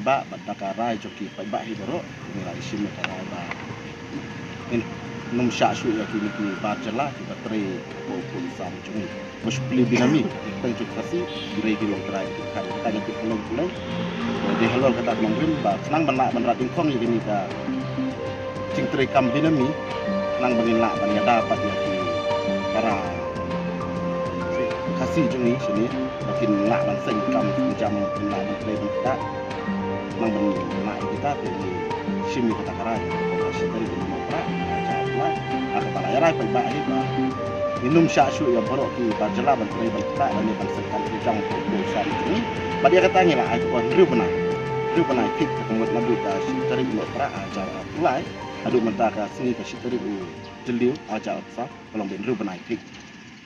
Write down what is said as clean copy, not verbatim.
ba batakarai joki ba hidoro ni la isim ka ba in num sha shu ya kini ki ba jala ki batri ko sam jumi muspli binami tang juk kasi birai di long trai ki kan ka ga ti long long de halol kata mangrim ba senang menrat ingkong ni ka cing tri kam binami nang bangin la ban ya dapat ya ki para kasih jumi sini makin la ban sen kam jam la ban tre ban kita nang ban la kita ni simi kata karai ko si dari di mopra aja lah kepala ya rai ba hi ba minum sya syu ya borok ki ba jela ban tre ban kita dan ban sen kan jam ko sam jumi ba dia kata ni lah ai ko riu benar kik kemudian nabi ka si dari di mopra aja lah adu mentaka sini ka si dari jeliu aja sa kalau ben riu benar kik